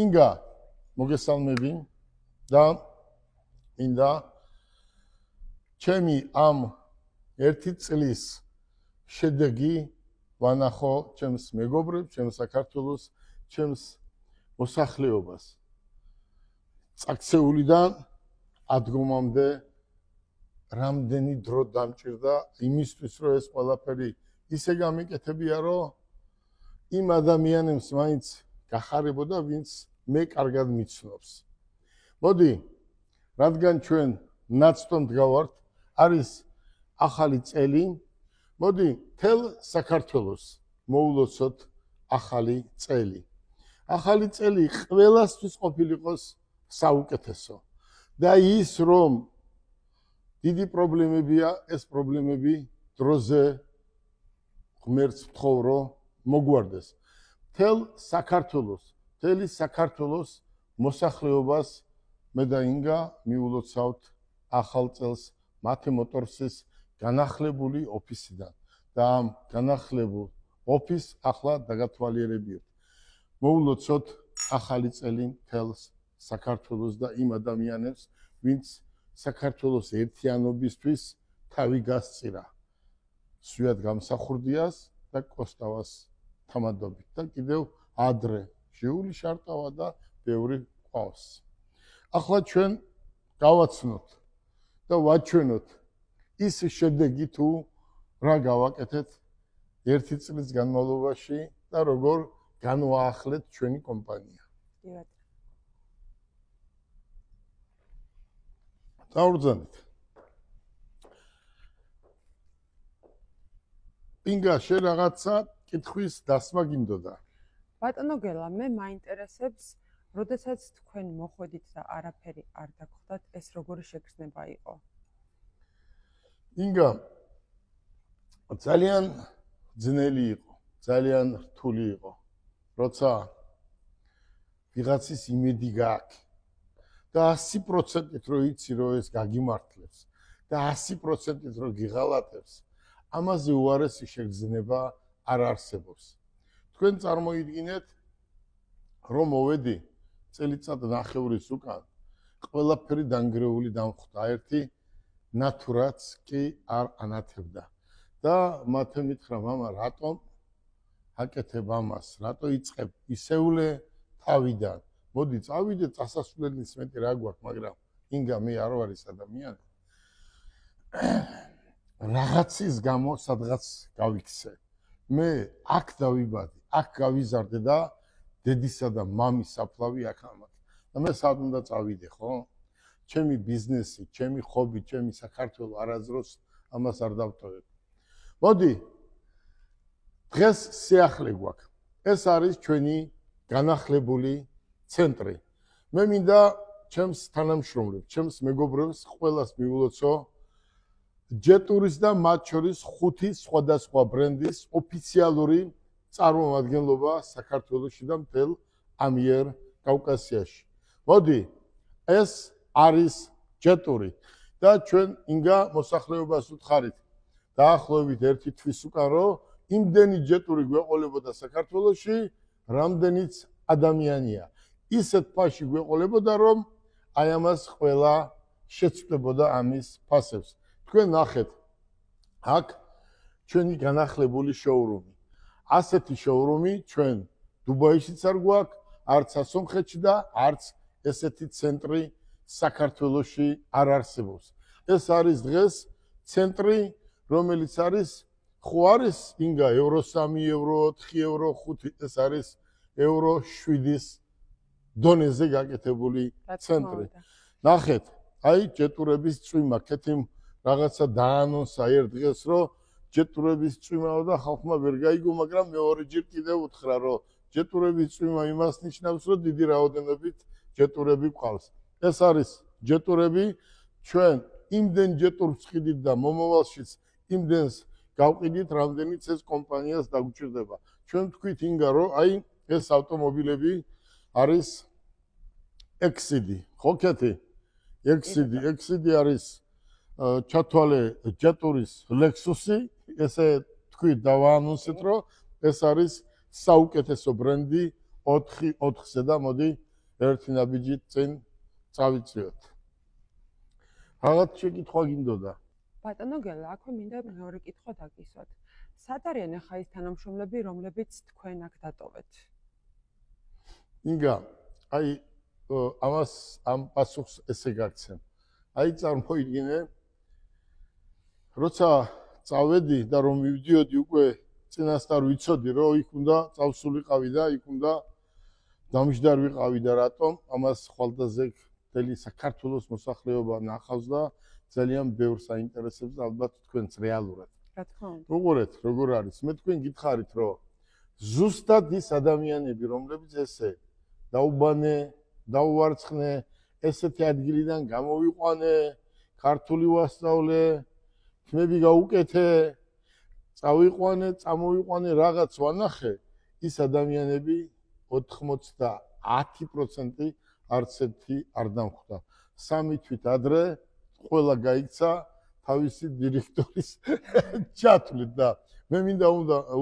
ინგა მოგესალმები და მინდა ჩემი ამ ერთი წლის შედეგი ვანახო ჩემს მეგობრებს, ჩემს საქართველოს, ჩემს მოსახლეობას. წაქცეულიდან ადგომამდე რამდენი დრო დამჭირდა იმისთვის, რომ ეს ყველაფერი ისე გამიკეთებია, რომ იმ ადამიანებს მაინც გახარებოდა, ვინც მე კარგად მიცნობს. მოდი, რადგან ჩვენ ნაცვლად გავართ, არის ახალი წელი, მოდი, თელ საქართველოს მოულოცოთ ახალი წელი. ახალი წელი ყველასთვის ყოფილიყოს საუკეთესო. და ის, რომ დიდი პრობლემებია, ეს პრობლემები დროზე ღმერთს ვთხოვ, რომ მოგვარდეს. მთელი საქართველოს მოსახლეობას მე და ინგა მიულოცავთ ახალ წელს მათი მოტორსის განახლებული ოფისიდან და ამ განახლებულ ოფისს ახლა დაგათვალიერებიოთ. მოულოცოთ ახალი წელი მთელს საქართველოს და იმ ადამიანებს, ვინც საქართველოს ერთიანობისთვის თავი გასწირა. სვიად გამსახურდიას და კოსტავას თამადობით და კიდევ ადრე ჟიული შარტავა და ბევრი ყავს. ახლა ჩვენ გავაცნოთ და ვაჩვენოთ ის შედეგი თუ რა გავაკეთეთ ერთი წლის განმავლობაში და როგორ განვაახლეთ ჩვენი კომპანია. დავურძანეთ. ინგა შენ რაღაცა კითხვის დასმა გინდოდა. ბატონო გელა, მე მაინტერესებს, როდესაც თქვენ მოხვედით და არაფერი არ დაგხვდათ, ეს როგორი შეგრძნება იყო? ინგა ძალიან ძნელი იყო, ძალიან რთული იყო. როცა ვიღაცის იმედი გააქვს და 100%-ით რომ იცი რომ ეს გაგიმართლებს და 100%-ით რომ გიღალატებს, ამაზე უარესი შეგრძნება არ არსებობს. თქვენ წარმოიდგინეთ, რომ მოვედი წელიწად ნახევრის უკან, ყველაფერი დანგრეული დამხვდა, ერთი ნათურაც კი არ ანათებდა. და მათე მითხრა, მამა, რატომ აკეთებ ამას? რატო იწყებ ისეულე თავიდან? მოდი, წავიდე წასასვლელის მეტი რა გვაქვს, მაგრამ ინგა მე არ ვარ ის ადამიანი. რაღაცის გამო სადღაც გავიქცე. მე აქ დავიბადე, აქ გავიზარდე და დედისა და მამის საფლავი აქ ამათ. და მე სად უნდა წავიდე, ხო? ჩემი ბიზნესი, ჩემი ხობი, ჩემი საქართველო არასდროს ამას არ დავტოვებ. მოდი, დღეს სიახლე გვაქვს. ეს არის ჩვენი განახლებული ცენტრი. მე მინდა ჩემს თანამშრომლებს, ჩემს მეგობრებს ყველას მიულოცო ჯეტურის და მათ შორის 5 სხვადასხვა ბრენდის ოფიციალური წარმომადგენლობა საქართველოში და მთელ ამიერ კავკასიაში. მოდი, ეს არის ჯეტური და ჩვენ ინგა მოსახლეობას უთხარით დაახლოებით ერთი თვის უკან, რომ იმდენი ჯეტური გვეყოლებოდა საქართველოში, რამდენიც ადამიანია. ისეთ ფაში გვეყოლებოდა, რომ აი ამას ყველა შეცვლებოდა ამის ფასებს. თქვენ ნახეთ, აქ ჩვენი განახლებული შოურუმი. ასეთი შოურუმი ჩვენ დუბაიშიც არ გვაქვს, არც ასომხეთში და არც ესეთი ცენტრი საქართველოში არ არსებობს. ეს არის დღეს ცენტრი, რომელიც არის ხო არის ინგა ევრო 3, ევრო 4, ევრო 5, ეს არის ევრო 7-ის დონეზე გაკეთებული ცენტრი. ნახეთ, აი ჯეტურების წვიმა, კეთილ რაღაცა დაანონსა ერთ დღეს, რომ ჯეტურების წვიმაო და ხალხმა ვერ გაიგო, მაგრამ მეორე ჯერ კიდევ უთხრა, რომ ჯეტურების წვიმა იმას ნიშნავს, რომ დიდი რაოდენობით ჯეტურები ყავს. ეს არის ჯეტურები, ჩვენ იმდენ ჯეტურს ვყიდით და მომავალშიც იმდენს გავყიდით, რამდენიც ეს კომპანიას დაგვჭირდება. ჩვენ ვთქვით ინგა, რომ აი ეს ავტომობილები არის ექსიდი, ხო კეთი? ექსიდი არის ჩათვალე ჯეტურის ლექსუსი, ესე თქვით დავაანონსეთ, რომ ეს არის საუკეთესო ბრენდი 4-4-ზე და მოდი ერთი ნაბიჯით წინ წავიწიოთ. რაღაც შეკითხვა გინდოდა? ბატონო გელა, აქვე მინდა მეორე კითხვა დაგისვათ. სად არიან ახლა ის თანამშრომლები, რომლებიც თქვენ აქ დატოვეთ? ინგა, აი ამ პასუხს ესე გაგცემ. აი წარმოიდგინე, როცა წავედი და რომ მივდიოდი უკვე წინასწარ ვიცოდი, რომ იქ უნდა წავსულიყავი და იქ უნდა დამჯდარ ვიყავი და რატომ ამას ხვალდაზე მთელი საქართველოს მოსახლეობა ნახავს და ძალიან ბევრს აინტერესებს და ალბათ თქვენც რეალურად. რა თქმა უნდა. უყურეთ, როგორ არის. მე თქვენ გითხარით, რომ ზუსტად ის ადამიანები, რომლებიც ესე დაუბანე, დაუვარცხნე, ესეთი ადგილიდან გამოვიყვანე, ქართული ვასწავლე, თმები გაუკეთე, წამოვიყვანე, რაღაც ვანახე, ის ადამიანები 90% არც ერთი არ დამხვდა. 3 თვით ადრე ყველა გაიქცა თავისი დირექტორის ჩათვლით და მე მინდა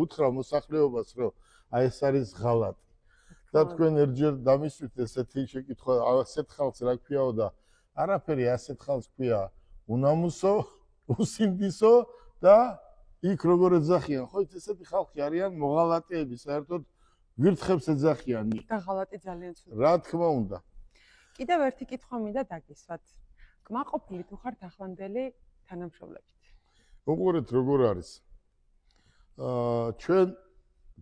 უთხრა მოსახლეობას, რომ აი ეს არის ღალატი. და თქვენ ერთჯერ დამისვით ესეთი შეკითხვა, ასეთ ხალხს რა ქვიაო და არაფერი ასეთ ხალხს ქვია უნამუსო, უსინდისო და იქ როგორ ეძახიან, ხო იცი ესეთი ხალხი არიან მოღალატეები, საერთოდ ვირთხებს ეძახიან იქ. და ღალატი ძალიან ცუდია. რა თქმა უნდა. კიდევ ერთი კითხვა მინდა დაგისვათ. კმაყოფილი თუ ხართ ახლანდელი თანამშრომლებით? უყურეთ როგორ არის. ჩვენ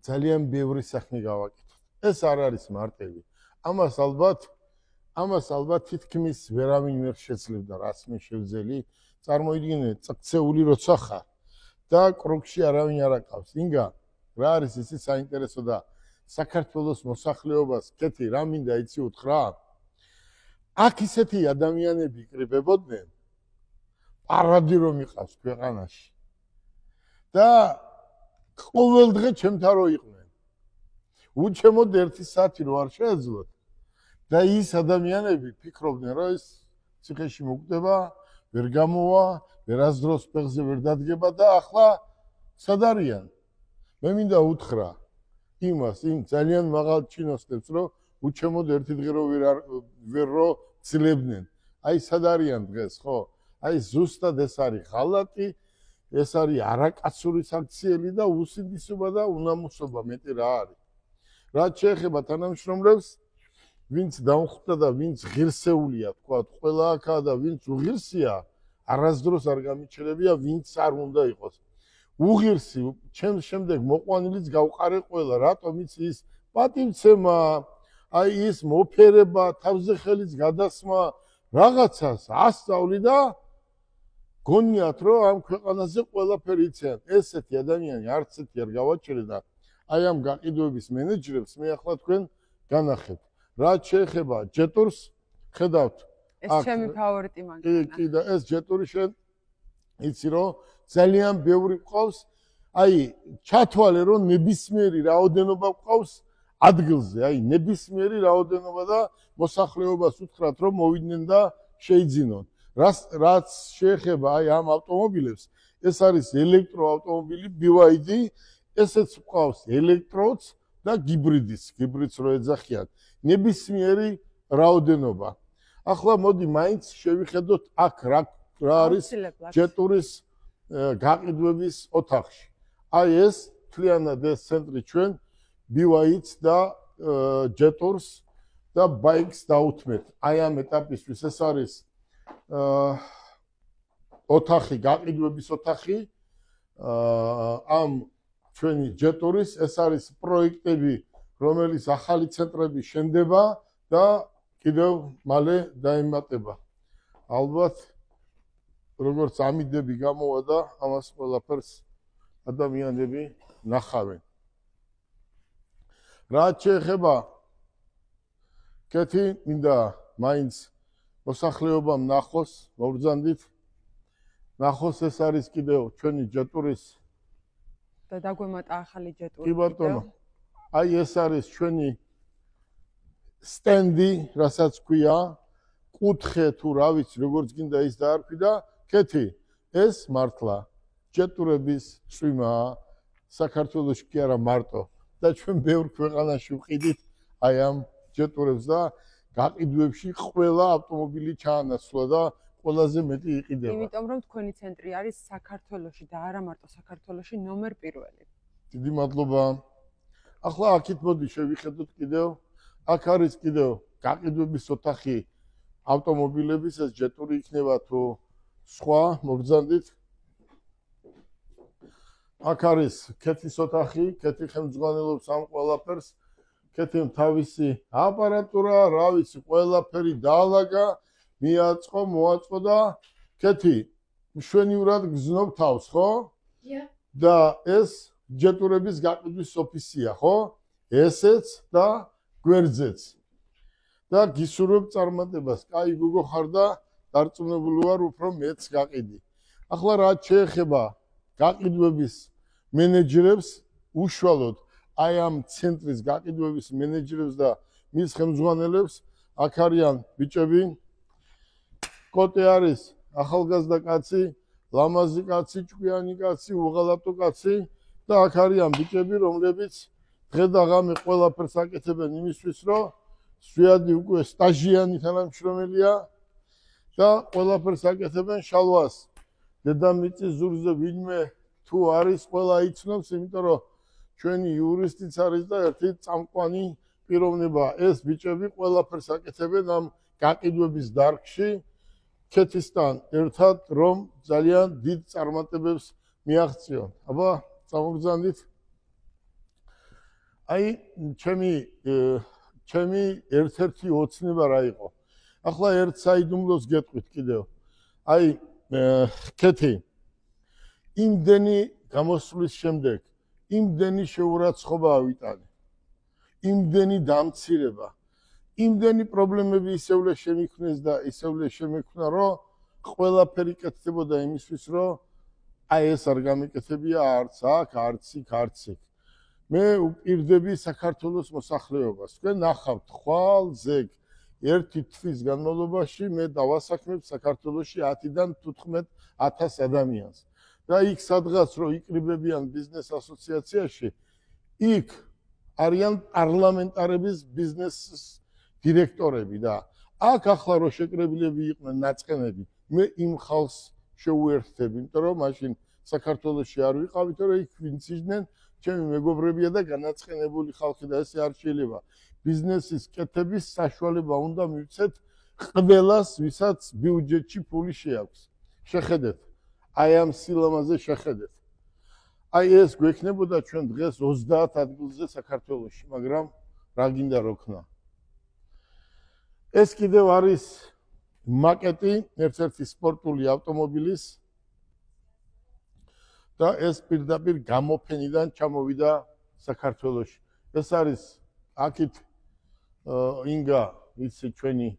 ძალიან ბევრი საქმე გავაკეთეთ. ეს არ არის მარტივი. ამას ალბათ თითქმის ვერავინ ვერ შეძლებდა, რაც მე შევძელი. წარმოიდგინე, წაქცეული როცა ხარ და კრუგში არავინ არ აკავს. ინგა, რა არის ისი საინტერესო და საქართველოს მოსახლეობას კეთი რა მინდა იცი უთხრა? აქ ისეთი ადამიანები იკრიბებოდნენ, პარადი რომ იყავს ქვეყანაში. და ყოველდღე ჩემთან რო იყვნენ. უჩემოდ 1 საათი რო არ შეეძლოთ. და ის ადამიანები ფიქრობდნენ, რომ ეს ციხეში მოკვდება, ვერ გამოვა, ვერასდროს ფეხზე ვერ დადგება და ახლა სად არიან? მე მინდა უთხრა იმას, იმ ძალიან მაღალ ჩინოსნებს, რომ უჩემოდ ერთი დღე რო ვერ რო ძლებდნენ. აი სად არიან დღეს, ხო? აი ზუსტად ეს არის ღალატი, ეს არის არაკაცური საქციელი და უსინდისობა და უნამუსობა მეტი რა არის. რაც შეეხება თანამშრომლებს, ვინც დამხვდა და ვინც ღირსეულია, თქვა, ყველა აქა და ვინც უღირსია, არასდროს არ გამიჩნევია, ვინც არ უნდა იყოს. უღირსი, ჩემს შემდეგ მოყვანილიც გავყარე ყველა, რატომ იცი ის პატივცემა, აი ის მოფერება, თავზე ხელის გადასმა, რაღაცას ასწავლი და გონიათ, რომ ამ ქვეყანაზე ყველაფერი იციან. ესეთი ადამიანი არც ერთი არ გავაჩერე და აი ამ გაყიდვების მენეჯერებს მე ახლა თქვენ განახეთ. რაც შეეხება ჯეტურს, ხედავთ. ეს ჩემი ფავორიტი მაგალითად. კი და ეს ჯეტური შენ იცი რომ ძალიან ბევრი ყავს. აი ჩათვალე რომ ნებისმიერი რაოდენობა ყავს ადგილზე, აი ნებისმიერი რაოდენობა და მოსახლეობას უთხრათ რომ მოვიდნენ და შეიძინონ. რაც შეეხება აი ამ ავტომობილებს, ეს არის ელექტროავტომობილი BYD, ესეც ყავს ელექტროც და გიბრიდს რო ეძახიან. ნებისმიერი რაოდენობა. ახლა მოდი მაინც შევიხედოთ აქ რა არის ჯეტურის გაყიდვების ოთახში. აი ეს თლიანად ეს ცენტრი ჩვენ BYD-ს და ჯეტურს და ბაიკს დაუთმეთ. აი ამ ეტაპისთვის ეს არის ოთახი, გაყიდვების ოთახი. ამ ჩვენი ჯეტურის ეს არის პროექტები, რომელიც ახალი ცენტრები შენდება და კიდევ მალე დაემატება. ალბათ როგორც ამიდები გამოვა და ამას ყველაფერს ადამიანები ნახავენ. რაც შეეხება კეთი მინდა მაინც მოსახლეობამ ნახოს, მოვბრძანდით. ნახოს ეს არის კიდევ ჩვენი ჯეტურის და დაგვემატა ახალი ჯეტური. კი ბატონო. აი ეს არის ჩვენი სტენდი, რასაც ქვია, კუთხე თუ რა ვიცი, როგორც გინდა ის დაარქვი და კეთი, ეს მართლა ჯეტურების წვიმაა საქართველოში კი არა მარტო და ჩვენ ბევრ ქვეყანაში ვყიდით აი ამ ჯეტურებს და გაყიდვებში ყველა ავტომობილი ჩაანაცვლა და ყველაზე მეტი იყიდება. იმიტომ რომ თქვენი ცენტრი არის საქართველოში და არა მარტო საქართველოში ნომერ პირველი. დიდი მადლობა. ახლა აქეთ მოდი შევიხედოთ კიდევ. აქ არის კიდევ გაყიდვების ოთახი ავტომობილების, ეს ჯეტური იქნება თუ სხვა, მოგზანდით. აქ არის ქეთის ოთახი, ქეთი ხელმძღვანელობს ამ ყველაფერს. ქეთიმ თავისი აპარატურა, რა ვიცი, ყველაფერი დაალაგა, მიაწყო, მოაწყო და ქეთი მშვენივრად გზნობ თავს, ხო? და ეს ჯეტურების გაყიდვის ოფისია, ხო? ესეც და გვერდზეც. და გისურვებ წარმატებას. კაი გოგო ხარ და დარწმუნებული ვარ, უფრო მეც გაყიდი. ახლა რაც შეეხება გაყიდვების მენეჯერებს, უშუალოდ აი ამ ცენტრის გაყიდვების მენეჯერებს და მის ხელმძღვანელებს, აქ არიან ბიჭები. კოტე არის ახალგაზრდა კაცი, ლამაზი კაცი, ჭკვიანი კაცი, უღალატო კაცი და აქ არიან ბიჭები, რომლებიც დღე და ღამე ყველაფერს აკეთებენ იმისთვის, რომ სვიადი უკვე სტაჟიანი თანამშრომელია და ყველაფერს აკეთებენ შალვას. დედამიწის ზურგზე ვინმე თუ არის, ყველა იცნობს, იმიტომ რომ ჩვენი იურისტიც არის და ერთი წამყვანი პიროვნება. ეს ბიჭები ყველაფერს აკეთებენ ამ გაყიდვების დარგში ქეთისთან ერთად, რომ ძალიან დიდ წარმატებებს მიაღწიონ. აბა, წამოგზავნით. აი, ჩემი ერთ-ერთი ოცნება რა იყო. ახლა ერთ საიდუმლოს გეტყვით კიდევ. აი, ქეთი იმდენი გამოსვლის შემდეგ იმდენი შეურაცხყოფა ავიტანე, იმდენი დამცირება, იმდენი პრობლემები ისევლე შემიქმნეს და ისევლე შემექმნა, რომ ყველაფერი კეთდებოდა იმისთვის, რომ აი ეს არ გამეკეთებია არც აქ, არც იქ, არც იქ. მე უპირდები საქართველოს მოსახლეობას. თქვენ ნახავთ ხვალ ზეგ ერთი თვის განმავლობაში მე დავასაქმებ საქართველოში 10-დან 15,000 ადამიანს. და იქ სადღაც რო იყრიბებიან ბიზნეს ასოციაციაში, იქ არიან პარლამენტარების ბიზნესის დირექტორები და აქ ახლა რო შეკრებილები იყვნენ ნაწყენები, მე იმ ხალხს შეუერთდები, იმიტომ რომ მაშინ საქართველოში არ ვიყავით, რომ იქ ვინც იჯდნენ, ჩემი მეგობრებია და განაწყენებული ხალხი და ესე არ შეიძლება. ბიზნესის კეთების საშუალება უნდა მივცეთ ყველას, ვისაც ბიუჯეტში ფული შეაქვს. შეხედეთ. აი ამ სილამაზე შეხედეთ. აი ეს გვექნებოდა ჩვენ დღეს 30 ადგილზე საქართველოში, მაგრამ რა გინდა რო ქნა. ეს კიდევ არის მაკეტი ერთ-ერთი სპორტული ავტომობილის და ეს პირდაპირ გამოფენიდან ჩამოვიდა საქართველოში. ეს არის აქეთ ინგა იცი ჩვენი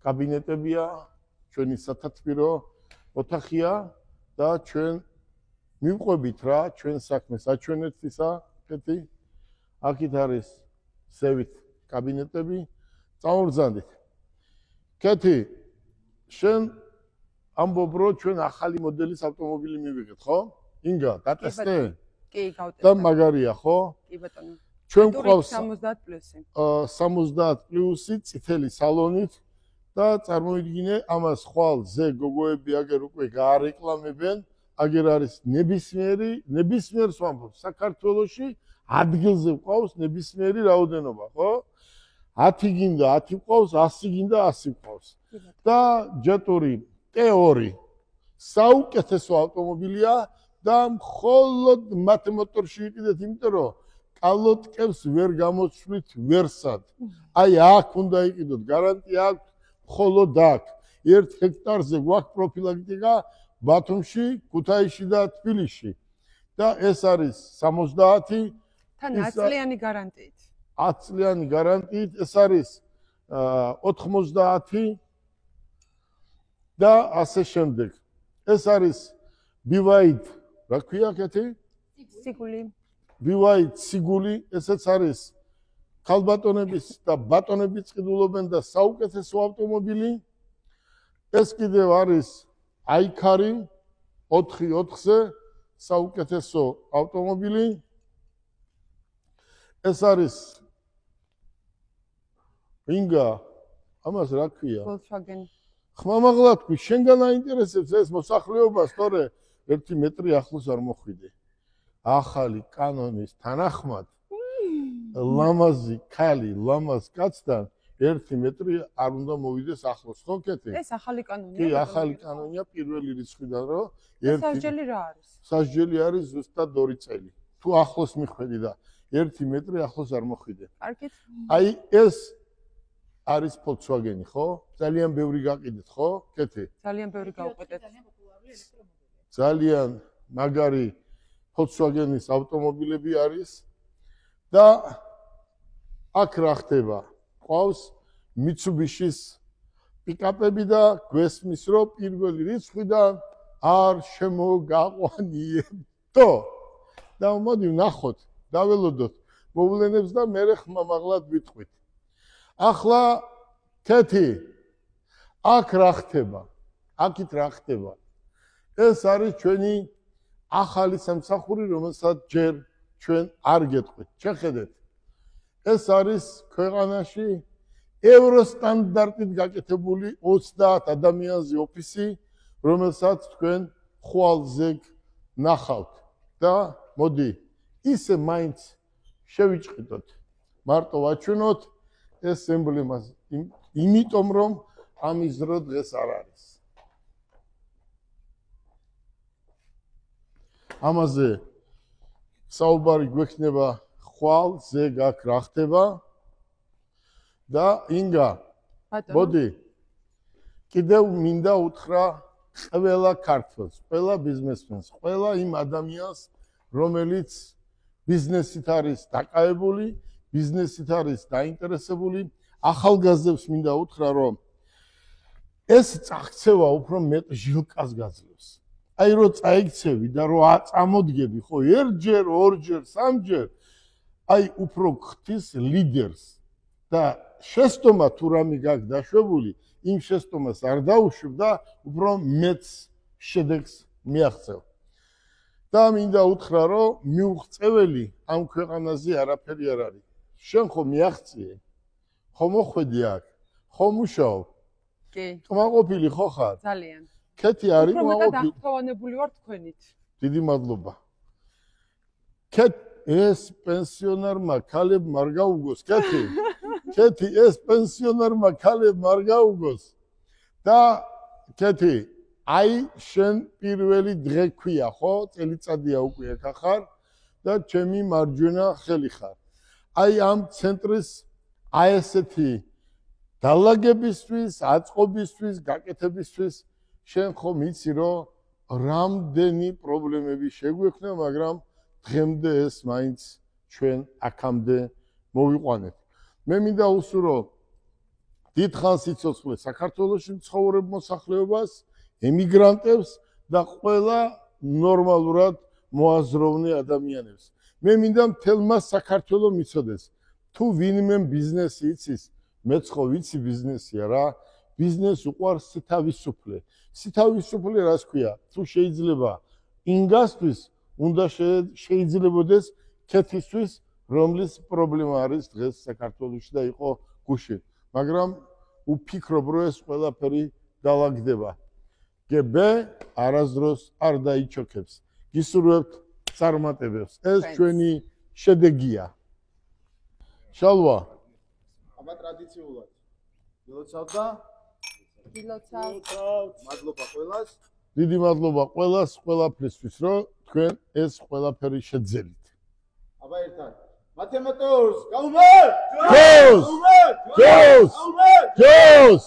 კაბინეტებია, ჩვენი სათათბირო ოთახია და ჩვენ მივყვებით რა ჩვენ საქმეს აჩვენეთ ისა კეთი. აქეთ არის სევით კაბინეტები, წამოვბრძანდით. კეთი, შენ ამბობ რომ ჩვენ ახალი მოდელის ავტომობილი მივიღეთ, ხო? ინგა, დატესტე? კი, გავტესტე. და მაგარია, ხო? კი ბატონო. ჩვენ გვყავს 70 პლუსი. 70 პლუსი წითელი სალონით და წარმოიდგინე ამას ხვალ ზე გოგოები აგერ უკვე გაარეკლამებენ, აგერ არის ნებისმიერს ვამბობ, საქართველოში ადგილზე გვყავს ნებისმიერი რაოდენობა, ხო? 10 გინდა 10 გვყავს, 100 გინდა 100 გვყავს. და ჯეტური T2 საუკეთესო ავტომობილია და მხოლოდ მათ მოტორში ვიყიდეთ, იმიტომ რომ კალოტკებს ვერ გამოცვლით ვერსად. აი აქ უნდა იყიდოთ, გარანტია აქვს მხოლოდ აქ. 1 ჰექტარზე გვაქვს პროფილაქტიკა ბათუმში, ქუთაისში და თბილისში. და ეს არის 70 თან 10 წლიანი გარანტიით. 10 წლიანი გარანტიით, ეს არის 90 და ასე შემდეგ. ეს არის BYD, რა ქვია კეთი? სიგული. BYD სიგული, ესეც არის ქალბატონების და ბატონების ყიდულობენ და საუკეთესო ავტომობილი. ეს კიდევ არის აიქარი 4/4-ზე საუკეთესო ავტომობილი. ეს არის ინგა ამას რა ქვია? Volkswagen. ხმამაღლა თქვი, შენგან აინტერესებს ეს მოსახლეობა, სწორე 1 მეტრი ახლოს არ მოხვიდე. ახალი კანონის თანახმად ლამაზი ქალი ლამაზ კაცთან 1 მეტრი არ უნდა მოვიდეს ახლოს, ხო კეთი? ეს ახალი კანონია. კი, ახალი კანონია პირველი რიცხვიდან, რომ სასჯელი რა არის? სასჯელი არის ზუსტად 2 წელი. თუ ახლოს მიხვედი და 1 მეტრი ახლოს არ მოხვიდე. კარგით. აი ეს არის Volkswagen-ი, ხო? ძალიან ბევრი გაყიდეთ, ხო? კეთი. ძალიან ბევრი გავყიდეთ. ძალიან მაგარი Volkswagen-ის ავტომობილები არის და აქ რა ხდება? ყავს Mitsubishi-ის პიკაპები და გვესმის, რომ პირველი რიცხვიდან არ შემოგაყვანიებდო. და მოდი ვნახოთ, დაველოდოთ მოვლენებს და მერე ხმამაღლად ვიტყვით. ახლა კეთი, აქ რა ხდება? აქით რა ხდება? ეს არის ჩვენი ახალი სამსახური, რომელსაც ჯერ ჩვენ არ გეტყვით. შეხედეთ. ეს არის ქვეყანაში ევროსტანდარტით გაკეთებული 30 ადამიანზე ოფისი, რომელსაც თქვენ ხვალზე ნახავთ და მოდი ისე მაინც შევიჭყიდოთ. მარტო ვაჩვენოთ ეს ემბლემას, იმიტომ რომ ამის დრო დღეს არ არის. ამაზე საუბარი გვექნება ხვალ ზეგ აქ რა ხდება და ინგა მოდი კიდევ მინდა უთხრა ყველა ქართველს, ყველა ბიზნესმენს, ყველა იმ ადამიანს, რომელიც ბიზნესით არის დაკავებული, ბიზნესით არის დაინტერესებული, ახალგაზრდებს მინდა უთხრა, რომ ეს წაღწევა უფრო მეტ ჟილკას გაძლევს. აი რო წაიქცევი და რო აწამოდგები, ხო, ერთჯერ, ორჯერ, სამჯერ, აი უფრო ხთის ლიდერს და შეცდომა თუ რამე გაქვს დაშვებული, იმ შეცდომას არ დაუშვებ და უფრო მეც შედეგს მიაღწევ. და მინდა უთხრა, რომ მიუღწეველი ამ ქვეყანაზე არაფერი არ არის. შენ ხო მიაღწიე? ხო მოხვედი აქ? ხო მუშაობ? კი. კმაყოფილი ხო ხარ? ძალიან. კეთი არის კმაყოფილი. კმაყოფილი. დახვევანებული ვარ თქვენით. დიდი მადლობა. ეს პენსიონერმა ქალებმა არ გაუგოს, კეთი. კეთი, ეს პენსიონერმა ქალებმა არ გაუგოს. და კეთი, აი შენ პირველი დღე ქვია, ხო? წელიწადია უკვე აქ ხარ და ჩემი მარჯვენა ხელი ხარ. აი ამ ცენტრის აი ესეთი დალაგებისთვის, აწყობისთვის, გაკეთებისთვის შენ ხომ იცი, რომ რამდენი პრობლემები შეგვექნა, მაგრამ დღემდე ეს მაინც ჩვენ აქამდე მოვიყვანეთ. მე მინდა უსურო დიდხანს სიცოცხლე საქართველოში მცხოვრებ მოსახლეობას, ემიგრანტებს და ყველა ნორმალურად მოაზროვნე ადამიანებს. მე მინდა მთელმა საქართველოს მიცოდეს, თუ ვინმე ბიზნესი იცის, მეც ხო ვიცი ბიზნესია რა, ბიზნეს უყვარს თავისუფლე. თავისუფლე რას ქვია? თუ შეიძლება ინგასთვის უნდა შეიძლებოდეს ქეთისთვის, რომლის პრობლემა არის დღეს საქართველოში და იყო გუშინ. მაგრამ უფიქრობ, რომ ეს ყველაფერი დავაგდება. გებ არასდროს არ დაიჩოქებს. გისურვებთ წარმატებებს. ეს ჩვენი შედეგია. შალვა. აბა ტრადიციულად. გილოცავთ და გილოცავთ. მადლობა ყველას. დიდი მადლობა ყველას, ყველაფრისთვის, რომ თქვენ ეს ყველაფერი შეძელით. აბა ერთად. მათემატიკოს, გაუმართ! ჯოს! ჯოს! ჯოს!